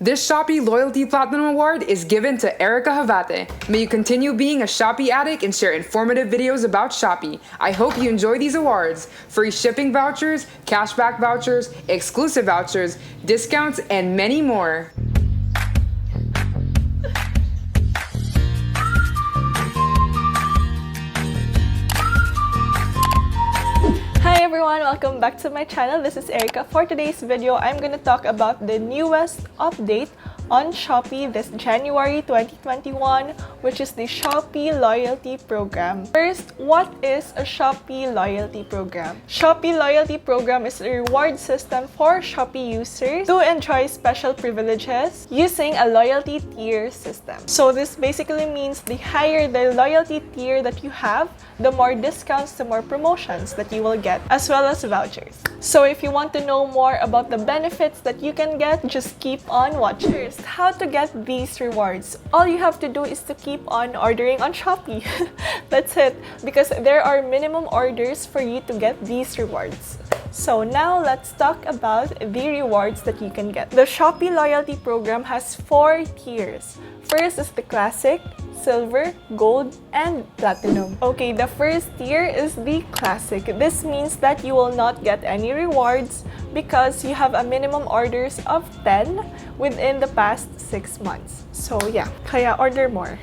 This Shopee Loyalty Platinum Award is given to Ericka Javate. May you continue being a Shopee addict and share informative videos about Shopee. I hope you enjoy these awards. Free shipping vouchers, cashback vouchers, exclusive vouchers, discounts, and many more. Hi everyone! Welcome back to my channel. This is Ericka. For today's video, I'm going to talk about the newest update on Shopee this January 2021, which is the Shopee Loyalty Program. First, what is a Shopee Loyalty Program? Shopee Loyalty Program is a reward system for Shopee users to enjoy special privileges using a loyalty tier system. So this basically means the higher the loyalty tier that you have, the more discounts, the more promotions that you will get, as well as vouchers. So if you want to know more about the benefits that you can get, just keep on watching. How to get these rewards? All you have to do is to keep on ordering on Shopee. That's it, because there are minimum orders for you to get these rewards. So now let's talk about the rewards that you can get. The Shopee Loyalty Program has 4 tiers. First is the Classic, Silver, Gold, and Platinum. Okay, the first tier is the Classic. This means that you will not get any rewards because you have a minimum orders of 10 within the past 6 months. So yeah, kaya order more.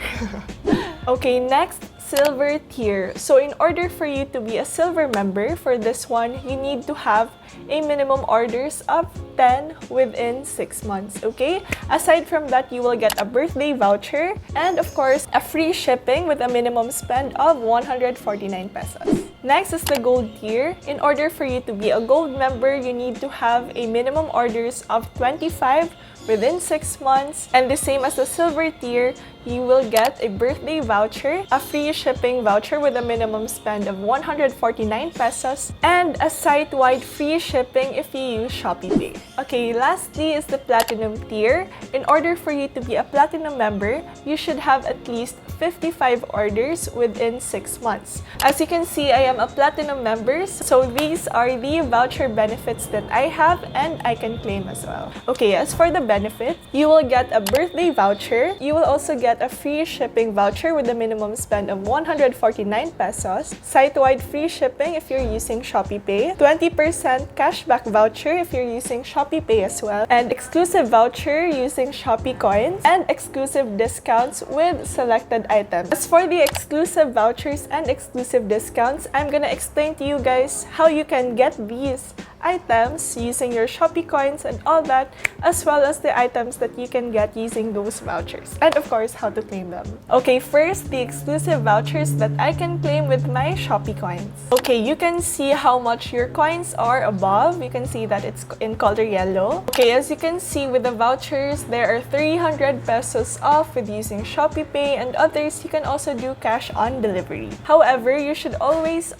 Okay, next, Silver tier. So in order for you to be a Silver member for this one, you need to have a minimum orders of 10 within 6 months, okay? Aside from that, you will get a birthday voucher and of course, a free shipping with a minimum spend of 149 pesos. Next is the Gold tier. In order for you to be a Gold member, you need to have a minimum orders of 25 within 6 months, and the same as the Silver tier, you will get a birthday voucher, a free shipping voucher with a minimum spend of 149 pesos, and a site-wide free shipping if you use ShopeePay. Okay, lastly is the Platinum tier. In order for you to be a Platinum member, you should have at least 55 orders within 6 months. As you can see, I am a Platinum member, so these are the voucher benefits that I have and I can claim as well. Okay, as for the benefit, you will get a birthday voucher. You will also get a free shipping voucher with a minimum spend of 149 pesos, site-wide free shipping if you're using ShopeePay, 20% cashback voucher if you're using ShopeePay as well, and exclusive voucher using Shopee coins, and exclusive discounts with selected items. As for the exclusive vouchers and exclusive discounts, I'm gonna explain to you guys how you can get these items using your Shopee coins and all that, as well as the items that you can get using those vouchers, and of course how to claim them. Okay, first, the exclusive vouchers that I can claim with my Shopee coins. Okay, you can see how much your coins are above. You can see that it's in color yellow. Okay, as you can see with the vouchers, there are 300 pesos off with using ShopeePay, and others you can also do cash on delivery. However, you should always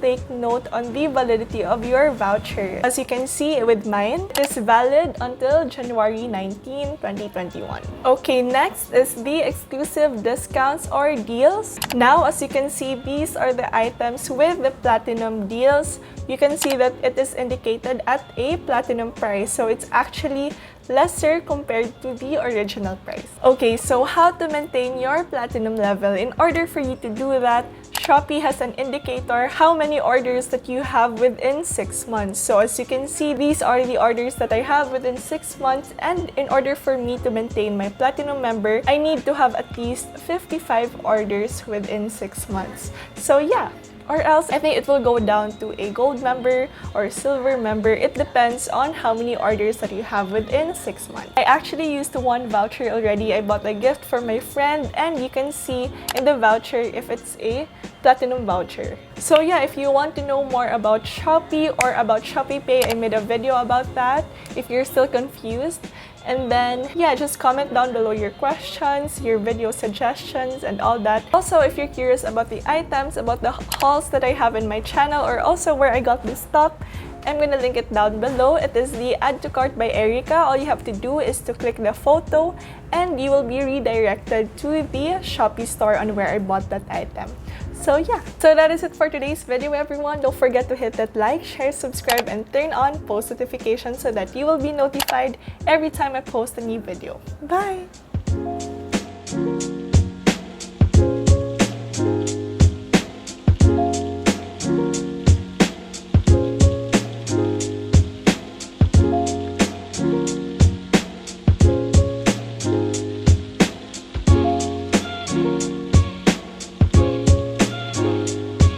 take note on the validity of your voucher. As you can see with mine, it is valid until January 19, 2021. Okay, next is the exclusive discounts or deals. Now, as you can see, these are the items with the Platinum deals. You can see that it is indicated at a Platinum price, so it's actually lesser compared to the original price. Okay, so how to maintain your Platinum level? In order for you to do that, Shopee has an indicator how many orders that you have within 6 months. So as you can see, these are the orders that I have within 6 months, and in order for me to maintain my Platinum member, I need to have at least 55 orders within 6 months. So yeah, or else I think it will go down to a Gold member or Silver member. It depends on how many orders that you have within 6 months. I actually used one voucher already. I bought a gift for my friend, and you can see in the voucher if it's a Platinum voucher. So yeah, if you want to know more about Shopee or about ShopeePay, I made a video about that if you're still confused. And then, yeah, just comment down below your questions, your video suggestions, and all that. Also, if you're curious about the items, about the hauls that I have in my channel, or also where I got this stuff, I'm gonna link it down below. It is the Add to Cart by Ericka. All you have to do is to click the photo, and you will be redirected to the Shopee store on where I bought that item. So yeah, so that is it for today's video, everyone. Don't forget to hit that like, share, subscribe, and turn on post notifications so that you will be notified every time I post a new video. Bye!